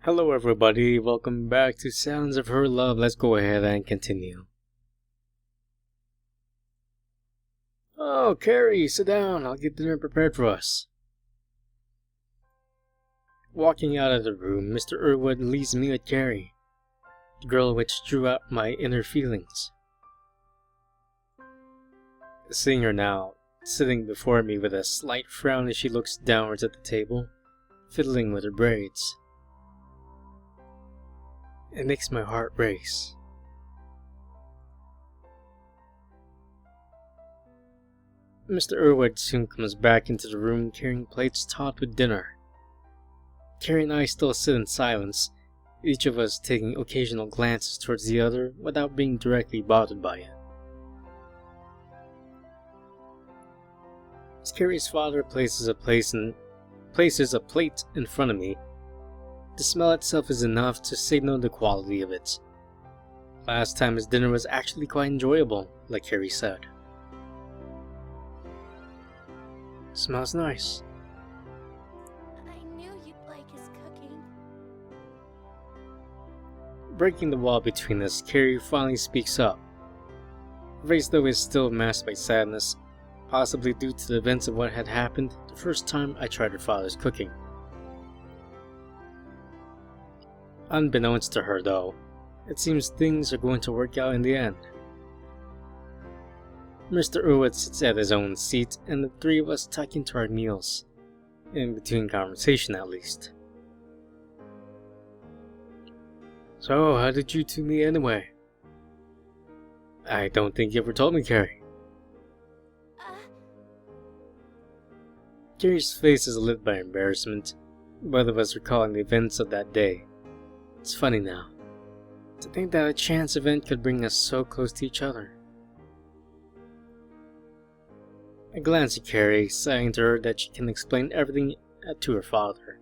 Hello everybody, welcome back to Sounds of Her Love. Let's go ahead and continue. Oh, Carrie, sit down. I'll get dinner prepared for us. Walking out of the room, Mr. Irwood leaves me with Carrie, the girl which drew out my inner feelings. Seeing her now, sitting before me with a slight frown as she looks downwards at the table, fiddling with her braids. It makes my heart race. Mr. Irwood soon comes back into the room carrying plates topped with dinner. Carrie and I still sit in silence, each of us taking occasional glances towards the other without being directly bothered by it. As Carrie's father places a plate in front of me, the smell itself is enough to signal the quality of it. Last time his dinner was actually quite enjoyable, like Carrie said. Smells nice. I knew you'd like his cooking. Breaking the wall between us, Carrie finally speaks up. Her face though is still masked by sadness, possibly due to the events of what had happened the first time I tried her father's cooking. Unbeknownst to her though, it seems things are going to work out in the end. Mr. Irwood sits at his own seat and the three of us tuck into our meals, in between conversation at least. So, how did you two meet anyway? I don't think you ever told me, Carrie. Carrie's face is lit by embarrassment, both of us recalling the events of that day. It's funny now, to think that a chance event could bring us so close to each other. I glance at Carrie, saying to her that she can explain everything to her father.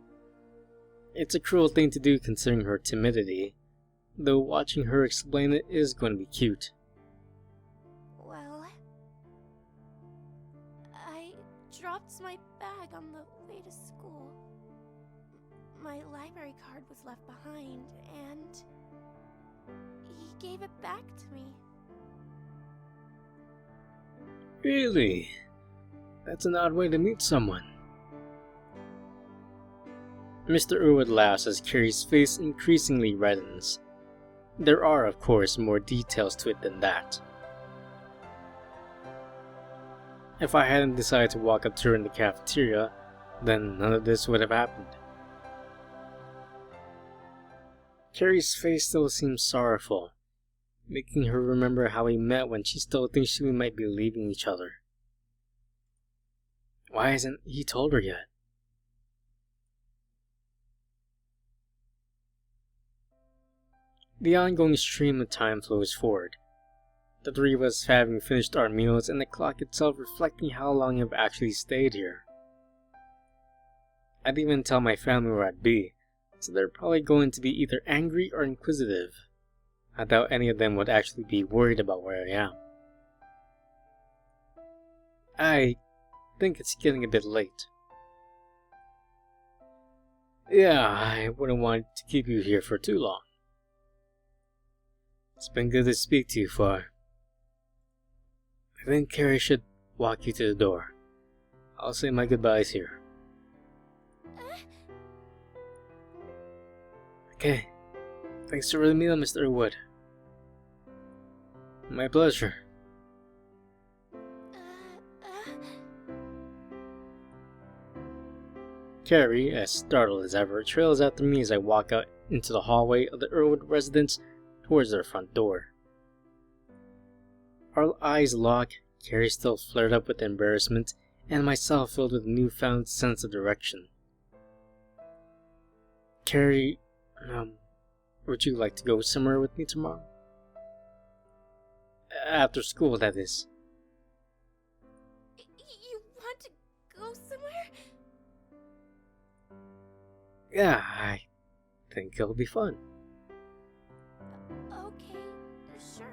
It's a cruel thing to do considering her timidity, though watching her explain it is going to be cute. Well, I dropped my bag on the way to school. My library card was left behind, and he gave it back to me. Really? That's an odd way to meet someone. Mr. Irwood laughs as Carrie's face increasingly reddens. There are, of course, more details to it than that. If I hadn't decided to walk up to her in the cafeteria, then none of this would have happened. Carrie's face still seems sorrowful, making her remember how we met when she still thinks we might be leaving each other. Why hasn't he told her yet? The ongoing stream of time flows forward, the three of us having finished our meals and the clock itself reflecting how long I've actually stayed here. I'd even tell my family where I'd be, so they're probably going to be either angry or inquisitive. I doubt any of them would actually be worried about where I am. I think it's getting a bit late. Yeah, I wouldn't want to keep you here for too long. It's been good to speak to you, Far. I think Carrie should walk you to the door. I'll say my goodbyes here. Okay. Thanks for the meal, Mr. Irwood. My pleasure. Carrie, as startled as ever, trails after me as I walk out into the hallway of the Irwood residence towards their front door. Our eyes lock, Carrie still flared up with embarrassment, and myself filled with a newfound sense of direction. Carrie, would you like to go somewhere with me tomorrow? After school, that is. You want to go somewhere? Yeah, I think it'll be fun. Okay, sure.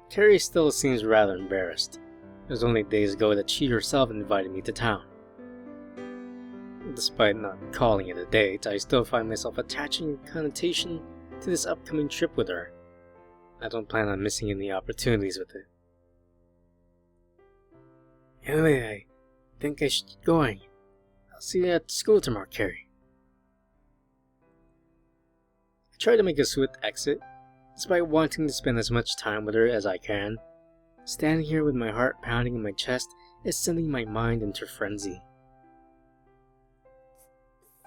Carrie still seems rather embarrassed. It was only days ago that she herself invited me to town. Despite not calling it a date, I still find myself attaching a connotation to this upcoming trip with her. I don't plan on missing any opportunities with it. Anyway, I think I should get going. I'll see you at school tomorrow, Carrie. I try to make a swift exit, despite wanting to spend as much time with her as I can. Standing here with my heart pounding in my chest is sending my mind into frenzy.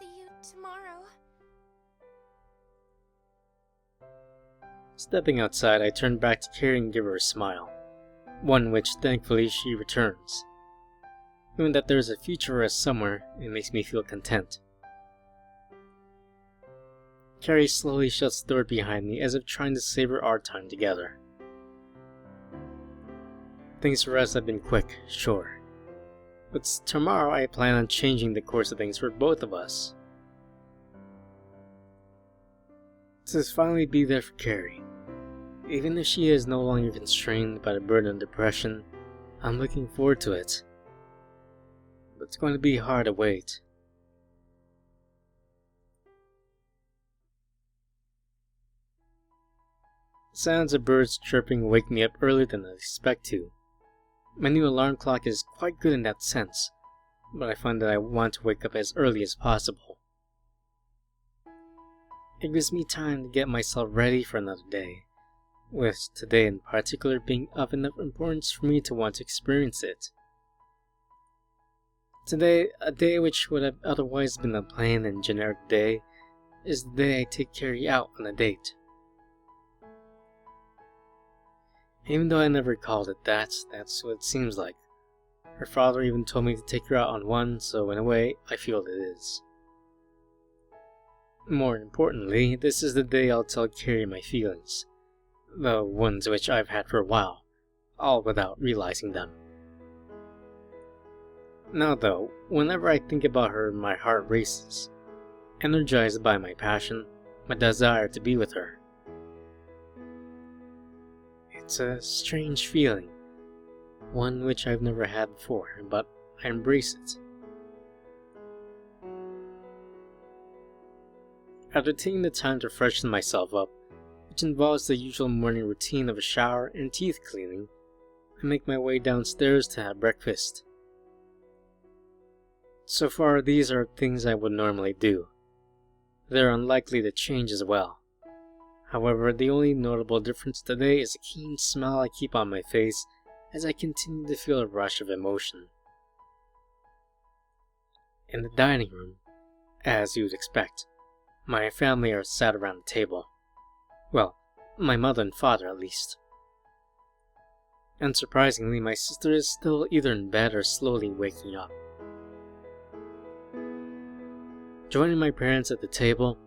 See you tomorrow. Stepping outside, I turn back to Carrie and give her a smile, one which thankfully she returns. Knowing that there is a future for us somewhere, it makes me feel content. Carrie slowly shuts the door behind me as if trying to savor our time together. Things for us have been quick, sure. But tomorrow I plan on changing the course of things for both of us. To finally be there for Carrie. Even if she is no longer constrained by the burden of depression, I'm looking forward to it. But it's going to be hard to wait. The sounds of birds chirping wake me up earlier than I expect to. My new alarm clock is quite good in that sense, but I find that I want to wake up as early as possible. It gives me time to get myself ready for another day, with today in particular being of enough importance for me to want to experience it. Today, a day which would have otherwise been a plain and generic day, is the day I take Carrie out on a date. Even though I never called it that, that's what it seems like. Her father even told me to take her out on one, so in a way, I feel it is. More importantly, this is the day I'll tell Carrie my feelings, the ones which I've had for a while, all without realizing them. Now though, whenever I think about her, my heart races, energized by my passion, my desire to be with her. It's a strange feeling, one which I've never had before, but I embrace it. After taking the time to freshen myself up, which involves the usual morning routine of a shower and teeth cleaning, I make my way downstairs to have breakfast. So far, these are things I would normally do. They're unlikely to change as well. However, the only notable difference today is the keen smile I keep on my face as I continue to feel a rush of emotion. In the dining room, as you'd expect, my family are sat around the table. Well, my mother and father at least. Unsurprisingly, my sister is still either in bed or slowly waking up. Joining my parents at the table,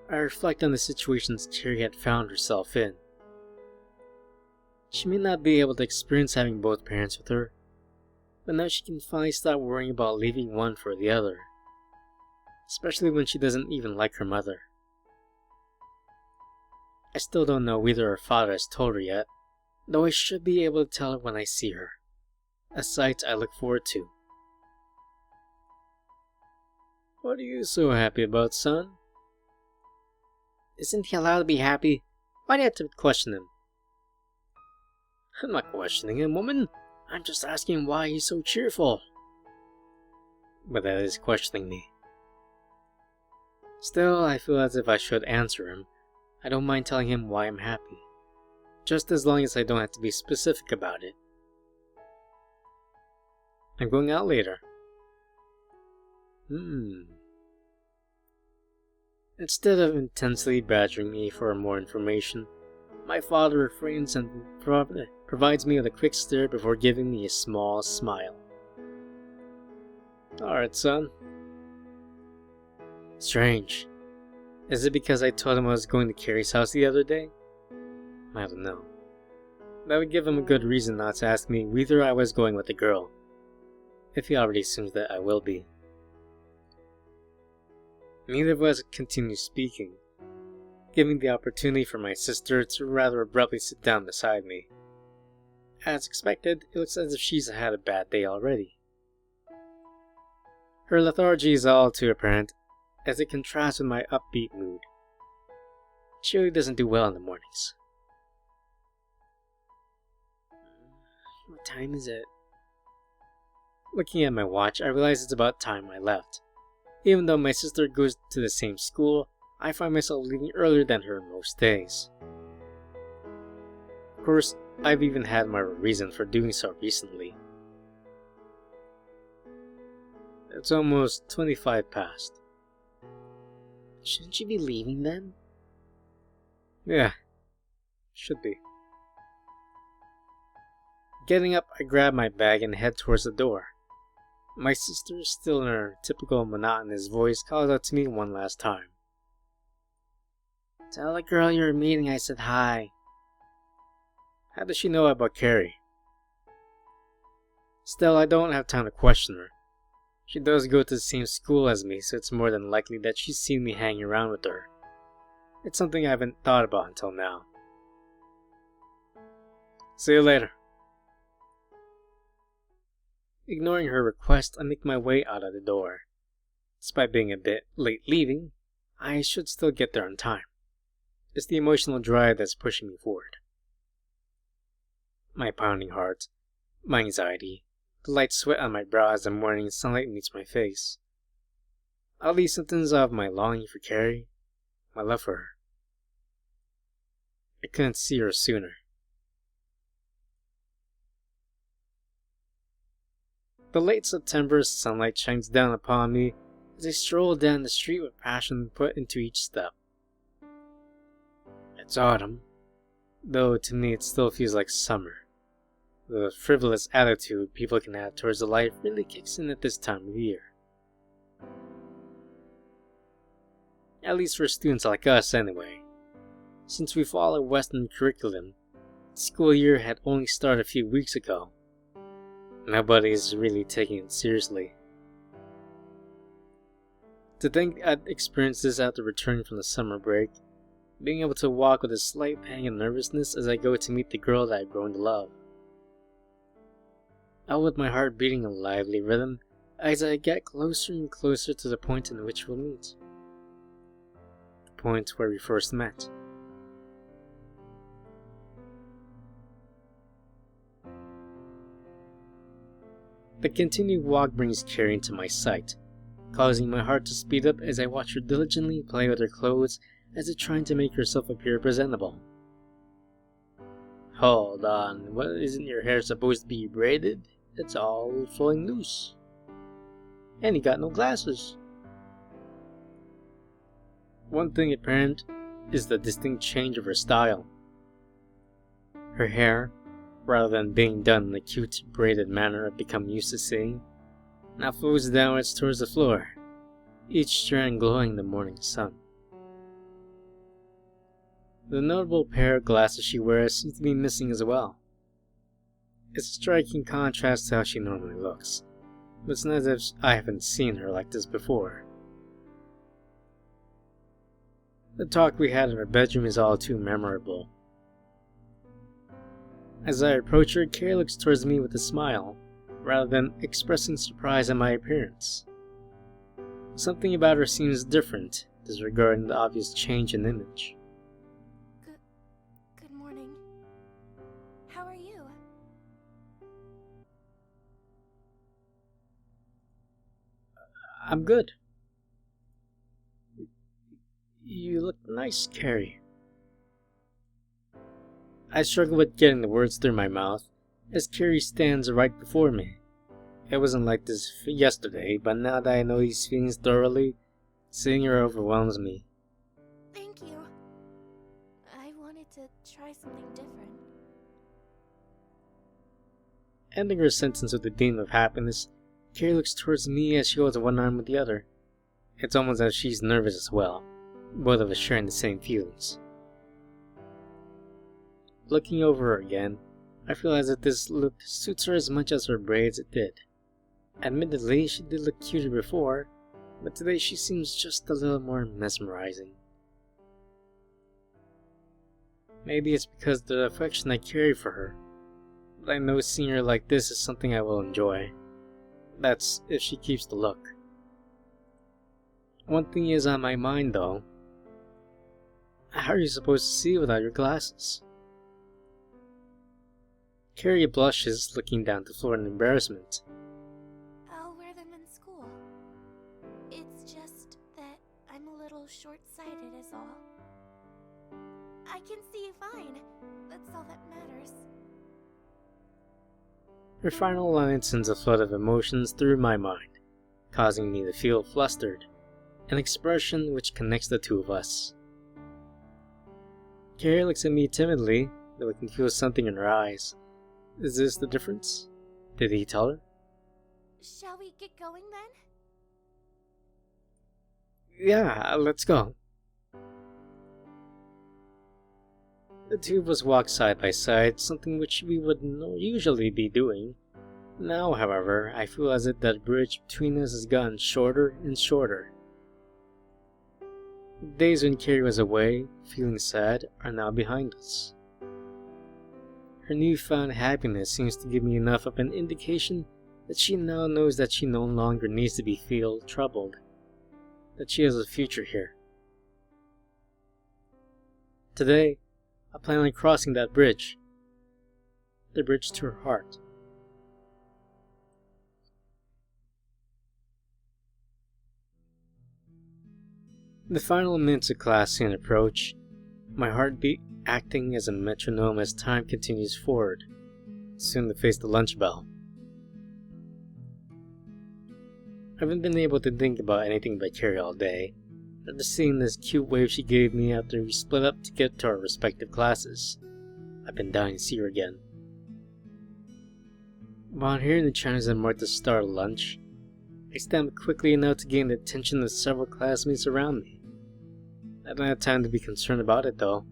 I reflect on the situations Carrie had found herself in. She may not be able to experience having both parents with her, but now she can finally stop worrying about leaving one for the other, especially when she doesn't even like her mother. I still don't know whether her father has told her yet, though I should be able to tell her when I see her, a sight I look forward to. What are you so happy about, son? Isn't he allowed to be happy? Why do you have to question him? I'm not questioning him, woman. I'm just asking why he's so cheerful. But that is questioning me. Still, I feel as if I should answer him. I don't mind telling him why I'm happy, just as long as I don't have to be specific about it. I'm going out later. Instead of intensely badgering me for more information, my father refrains and provides me with a quick stare before giving me a small smile. Alright, son. Strange. Is it because I told him I was going to Carrie's house the other day? I don't know. That would give him a good reason not to ask me whether I was going with the girl, if he already assumes that I will be. Neither of us continued speaking, giving the opportunity for my sister to rather abruptly sit down beside me. As expected, it looks as if she's had a bad day already. Her lethargy is all too apparent, as it contrasts with my upbeat mood. She really doesn't do well in the mornings. What time is it? Looking at my watch, I realize it's about time I left. Even though my sister goes to the same school, I find myself leaving earlier than her most days. Of course, I've even had my reason for doing so recently. It's almost 25 past. Shouldn't she be leaving then? Yeah, should be. Getting up, I grab my bag and head towards the door. My sister, still in her typical monotonous voice, calls out to me one last time. Tell the girl you're meeting I said hi. How does she know about Carrie? Still, I don't have time to question her. She does go to the same school as me, so it's more than likely that she's seen me hanging around with her. It's something I haven't thought about until now. See you later. Ignoring her request, I make my way out of the door. Despite being a bit late leaving, I should still get there on time. It's the emotional drive that's pushing me forward. My pounding heart, my anxiety, the light sweat on my brow as the morning sunlight meets my face. All these symptoms of my longing for Carrie, my love for her. I couldn't see her sooner. The late September sunlight shines down upon me as I stroll down the street with passion put into each step. It's autumn, though to me it still feels like summer. The frivolous attitude people can have towards the life really kicks in at this time of year. At least for students like us anyway. Since we follow Western curriculum, the school year had only started a few weeks ago. Nobody is really taking it seriously. To think I'd experienced this after returning from the summer break, being able to walk with a slight pang of nervousness as I go to meet the girl that I've grown to love. Out with my heart beating a lively rhythm as I get closer and closer to the point in which we'll meet. The point where we first met. The continued walk brings Carrie into my sight, causing my heart to speed up as I watch her diligently play with her clothes as if trying to make herself appear presentable. Hold on, what, isn't your hair supposed to be braided? It's all flowing loose. And you got no glasses. One thing apparent is the distinct change of her style. Her hair, rather than being done in the cute braided manner I've become used to seeing, now flows downwards towards the floor, each strand glowing in the morning sun. The notable pair of glasses she wears seems to be missing as well. It's a striking contrast to how she normally looks, but it's not as if I haven't seen her like this before. The talk we had in her bedroom is all too memorable. As I approach her, Carrie looks towards me with a smile, rather than expressing surprise at my appearance. Something about her seems different, disregarding the obvious change in image. Good morning. How are you? I'm good. You look nice, Carrie. I struggle with getting the words through my mouth, as Carrie stands right before me. It wasn't like this yesterday, but now that I know these feelings thoroughly, seeing her overwhelms me. Thank you. I wanted to try something different. Ending her sentence with a beam of happiness, Carrie looks towards me as she holds one arm with the other. It's almost as if she's nervous as well, both of us sharing the same feelings. Looking over her again, I realize that this look suits her as much as her braids it did. Admittedly, she did look cuter before, but today she seems just a little more mesmerizing. Maybe it's because of the affection I carry for her, but I know seeing her like this is something I will enjoy. That's if she keeps the look. One thing is on my mind though. How are you supposed to see without your glasses? Carrie blushes, looking down the floor in embarrassment. I'll wear them in school. It's just that I'm a little short-sighted is all. I can see fine. That's all that matters. Her final line sends a flood of emotions through my mind, causing me to feel flustered, an expression which connects the two of us. Carrie looks at me timidly, though I can feel something in her eyes. Is this the difference? Did he tell her? Shall we get going then? Yeah, let's go. The two of us walk side by side, something which we would not usually be doing. Now, however, I feel as if that bridge between us has gotten shorter and shorter. The days when Carrie was away, feeling sad, are now behind us. Her newfound happiness seems to give me enough of an indication that she now knows that she no longer needs to feel troubled, that she has a future here. Today, I plan on crossing that bridge, the bridge to her heart. The final minutes of class soon approach, my heartbeat acting as a metronome as time continues forward, soon to face the lunch bell. I haven't been able to think about anything but Carrie all day, after seeing this cute wave she gave me after we split up to get to our respective classes. I've been dying to see her again. Upon hearing the chimes that marked the start of lunch, I stand up quickly enough to gain the attention of several classmates around me. I don't have time to be concerned about it though.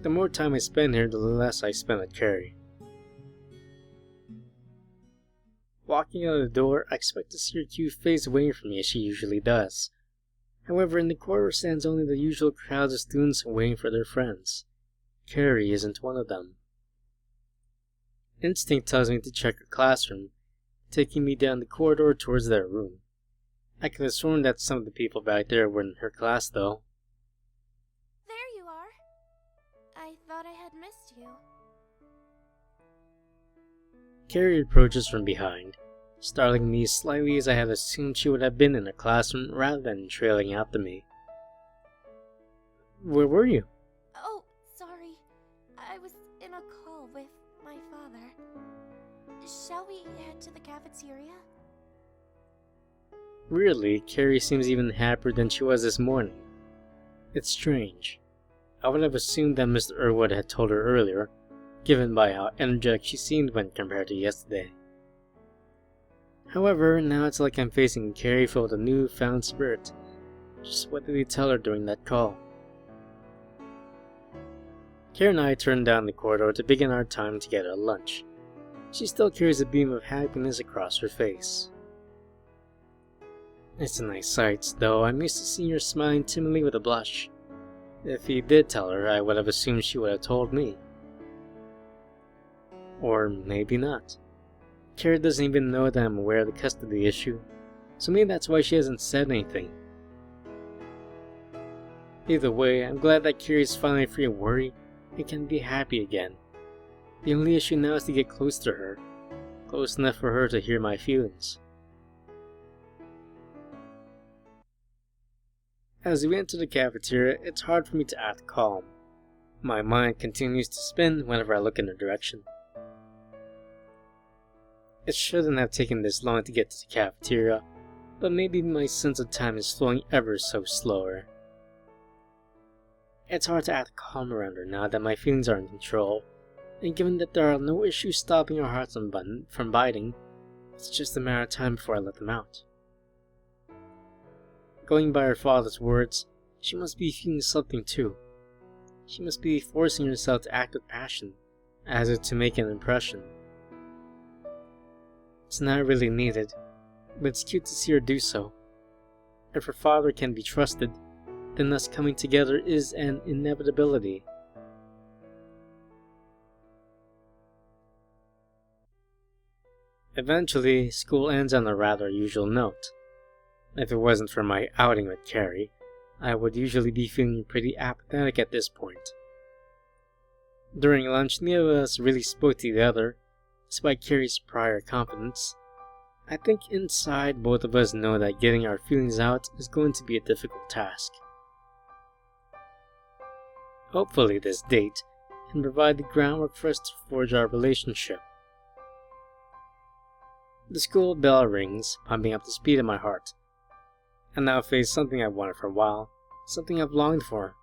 The more time I spend here, the less I spend with Carrie. Walking out of the door, I expect to see her cute face waiting for me as she usually does. However, in the corridor stands only the usual crowds of students waiting for their friends. Carrie isn't one of them. Instinct tells me to check her classroom, taking me down the corridor towards their room. I could have sworn that some of the people back there were in her class though. There you are. I thought I had missed you. Carrie approaches from behind, startling me slightly as I had assumed she would have been in her classroom rather than trailing after me. Where were you? Oh, sorry. I was in a call with my father. Shall we head to the cafeteria? Weirdly, Carrie seems even happier than she was this morning. It's strange. I would have assumed that Mr. Irwood had told her earlier, given by how energetic she seemed when compared to yesterday. However, now it's like I'm facing Carrie full of a newfound spirit. Just what did he tell her during that call? Carrie and I turned down the corridor to begin our time together at lunch. She still carries a beam of happiness across her face. It's a nice sight, though I'm used to seeing her smiling timidly with a blush. If he did tell her, I would have assumed she would have told me. Or maybe not. Carrie doesn't even know that I'm aware of the custody issue, so maybe that's why she hasn't said anything. Either way, I'm glad that Carrie's finally free of worry and can be happy again. The only issue now is to get close to her, close enough for her to hear my feelings. As we enter the cafeteria, it's hard for me to act calm. My mind continues to spin whenever I look in her direction. It shouldn't have taken this long to get to the cafeteria, but maybe my sense of time is flowing ever so slower. It's hard to act calm around her now that my feelings are in control, and given that there are no issues stopping her heart from biting, it's just a matter of time before I let them out. Going by her father's words, she must be feeling something too. She must be forcing herself to act with passion, as if to make an impression. It's not really needed, but it's cute to see her do so. If her father can be trusted, then us coming together is an inevitability. Eventually, school ends on a rather usual note. If it wasn't for my outing with Carrie, I would usually be feeling pretty apathetic at this point. During lunch, neither of us really spoke to the other, despite Carrie's prior confidence. I think inside both of us know that getting our feelings out is going to be a difficult task. Hopefully this date can provide the groundwork for us to forge our relationship. The school bell rings, pumping up the speed of my heart. I now face something I've wanted for a while, something I've longed for.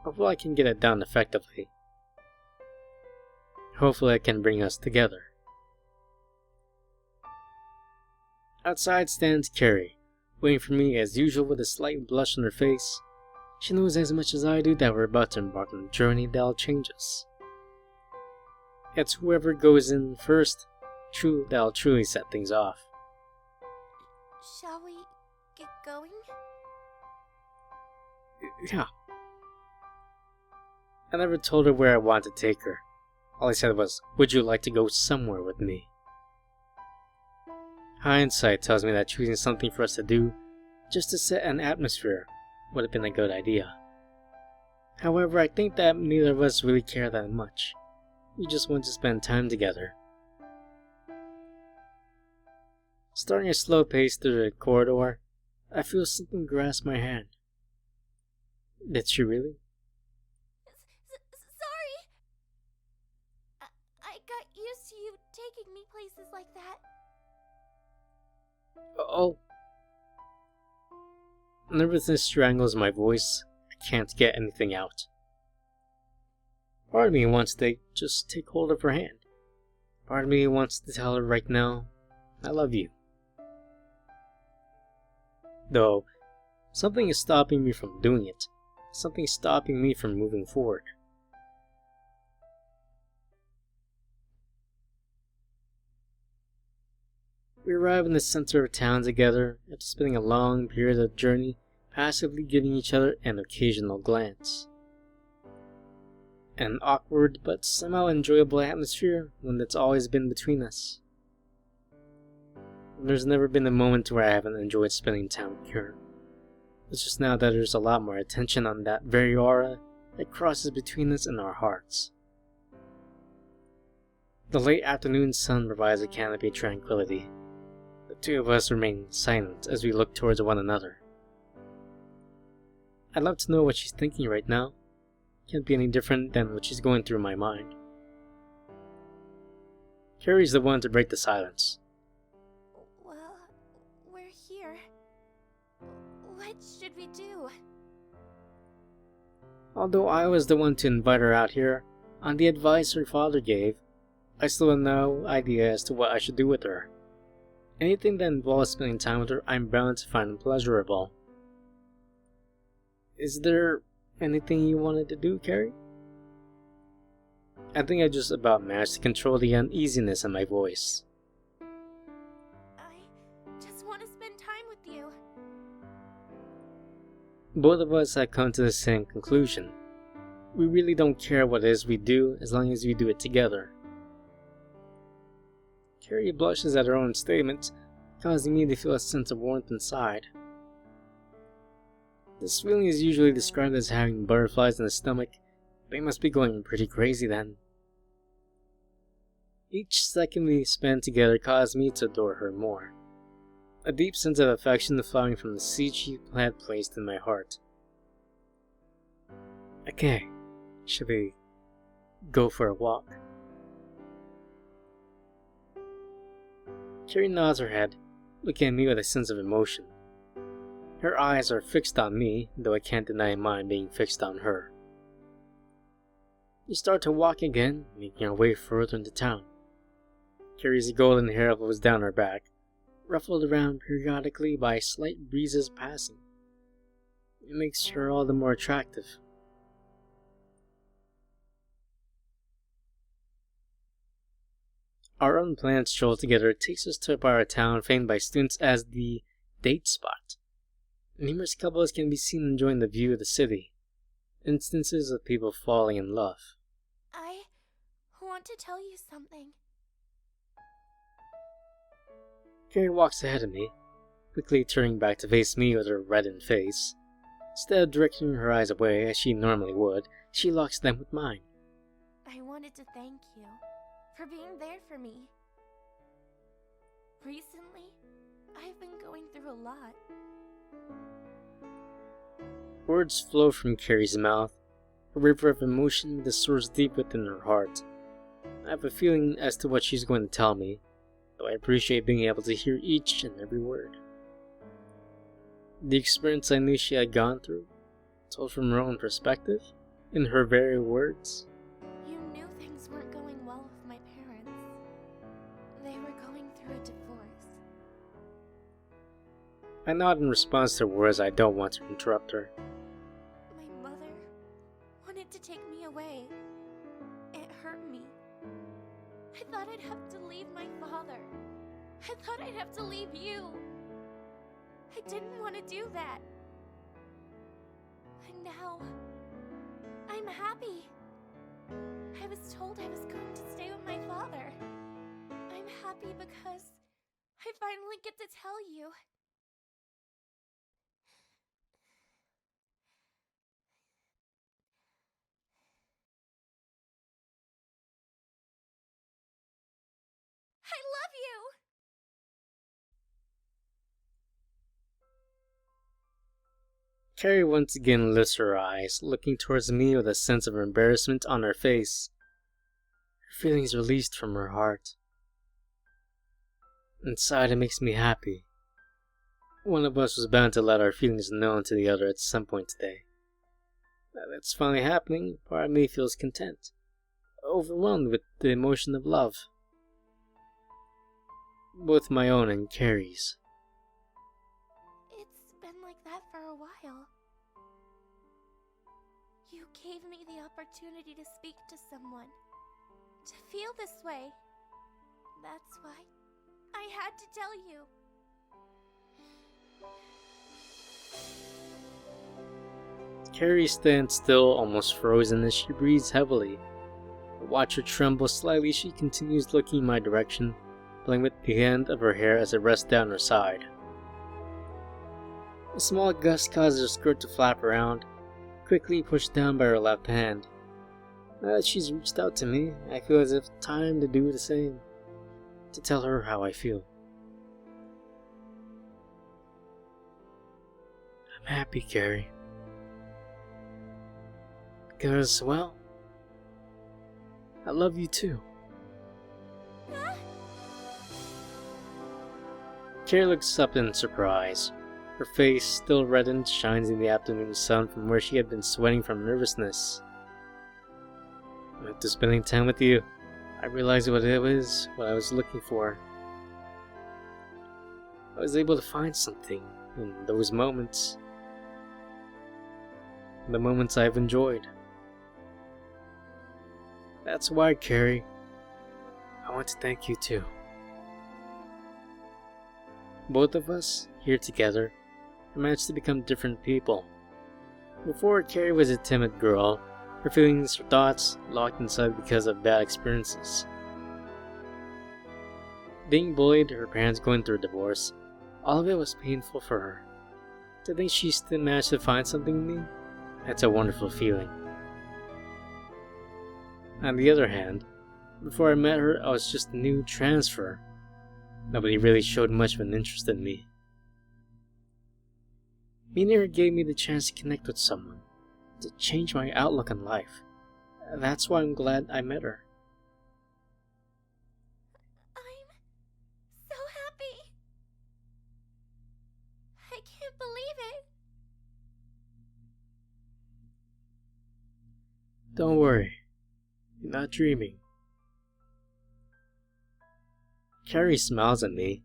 Hopefully I can get it done effectively. Hopefully I can bring us together. Outside stands Carrie, waiting for me as usual with a slight blush on her face. She knows as much as I do that we're about to embark on a journey that'll change us. It's whoever goes in first, that'll truly set things off. Shall we get going? Yeah. I never told her where I wanted to take her. All I said was, would you like to go somewhere with me? Hindsight tells me that choosing something for us to do, just to set an atmosphere, would have been a good idea. However, I think that neither of us really care that much. We just want to spend time together. Starting a slow pace through the corridor, I feel something grasp my hand. Did she really? Sorry! I got used to you taking me places like that. Oh. Nervousness strangles my voice. I can't get anything out. Part of me wants to just take hold of her hand. Part of me wants to tell her right now, I love you. Though, something is stopping me from doing it. Something is stopping me from moving forward. We arrive in the center of town together after spending a long period of journey, passively giving each other an occasional glance. An awkward but somehow enjoyable atmosphere, one that's always been between us. There's never been a moment where I haven't enjoyed spending time with her. It's just now that there's a lot more attention on that very aura that crosses between us and our hearts. The late afternoon sun provides a canopy of tranquility. The two of us remain silent as we look towards one another. I'd love to know what she's thinking right now. Can't be any different than what she's going through my mind. Carrie's the one to break the silence. Well, we're here. What should we do? Although I was the one to invite her out here, on the advice her father gave, I still have no idea as to what I should do with her. Anything that involves spending time with her, I'm bound to find pleasurable. Is there anything you wanted to do, Carrie? I think I just about managed to control the uneasiness in my voice. I just want to spend time with you. Both of us had come to the same conclusion. We really don't care what it is we do as long as we do it together. Carrie blushes at her own statement, causing me to feel a sense of warmth inside. This feeling is usually described as having butterflies in the stomach. They must be going pretty crazy then. Each second we spent together caused me to adore her more. A deep sense of affection flowing from the seed she had placed in my heart. Okay, should we go for a walk? Carrie nods her head, looking at me with a sense of emotion. Her eyes are fixed on me, though I can't deny mine being fixed on her. We start to walk again, making our way further into town. Carrie's golden hair flows down her back, ruffled around periodically by slight breezes passing. It makes her all the more attractive. Our unplanned stroll together takes us to a part of town famed by students as the date spot. Numerous couples can be seen enjoying the view of the city. Instances of people falling in love. I want to tell you something. Carrie walks ahead of me. quickly turning back to face me with her reddened face. Instead of directing her eyes away as she normally would, she locks them with mine. I wanted to thank you for being there for me. Recently, I've been going through a lot. Words flow from Carrie's mouth, a river of emotion that soars deep within her heart. I have a feeling as to what she's going to tell me, though I appreciate being able to hear each and every word. The experience I knew she had gone through, told from her own perspective, in her very words. You knew things weren't going well with my parents. They were going through a divorce. I nod in response to her words. I don't want to interrupt her. My mother wanted to take me away. It hurt me. I thought I'd have to leave my father. I thought I'd have to leave you. I didn't want to do that. And now, I'm happy. I was told I was going to stay with my father. I'm happy because I finally get to tell you. I love you! Carrie once again lifts her eyes, looking towards me with a sense of embarrassment on her face. Her feelings released from her heart. Inside, it makes me happy. One of us was bound to let our feelings known to the other at some point today. Now that's finally happening. Part of me feels content, overwhelmed with the emotion of love, both my own and Carrie's. It's been like that for a while. You gave me the opportunity to speak to someone, to feel this way. That's why I had to tell you. Carrie stands still, almost frozen, as she breathes heavily. I watch her tremble slightly. She continues looking in my direction, playing with the end of her hair as it rests down her side. A small gust causes her skirt to flap around, quickly pushed down by her left hand. Now that she's reached out to me, I feel as if time to do the same, to tell her how I feel. I'm happy, Carrie. Because, well, I love you too. Huh? Carrie looks up in surprise. Her face, still reddened, shines in the afternoon sun from where she had been sweating from nervousness. After spending time with you, I realized what it was, what I was looking for. I was able to find something in those moments. The moments I've enjoyed. That's why, Carrie, I want to thank you too. Both of us, here together, managed to become different people. Before, Carrie was a timid girl, her feelings, her thoughts locked inside because of bad experiences. Being bullied, her parents going through a divorce, all of it was painful for her. To think she still managed to find something in me, that's a wonderful feeling. On the other hand, before I met her, I was just a new transfer. Nobody really showed much of an interest in me. Meeting her gave me the chance to connect with someone, to change my outlook on life. That's why I'm glad I met her. I'm so happy. I can't believe it. Don't worry, you're not dreaming. Carrie smiles at me,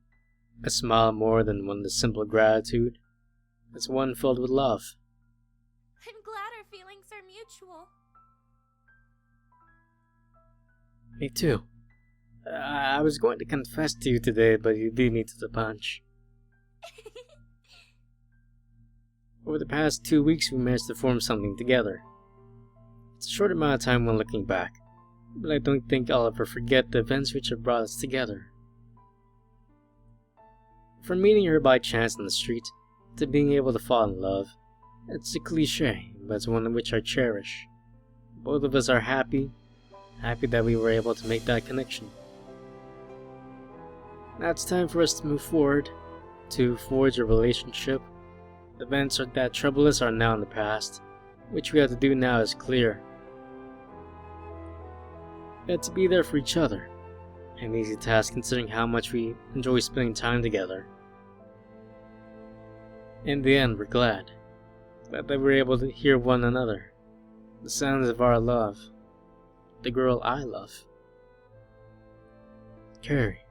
a smile more than one of simple gratitude. It's one filled with love. I'm glad our feelings are mutual. Me too. I was going to confess to you today, but you beat me to the punch. Over the past 2 weeks, we managed to form something together. It's a short amount of time when looking back, but I don't think I'll ever forget the events which have brought us together. From meeting her by chance on the street to being able to fall in love, it's a cliche, but it's one which I cherish. Both of us are happy that we were able to make that connection. Now it's time for us to move forward, to forge a relationship. The events that trouble us are now in the past. Which we have to do now is clear. We have to be there for each other. An easy task considering how much we enjoy spending time together. In the end, we're glad that we're able to hear one another. The sounds of our love. The girl I love. Carrie.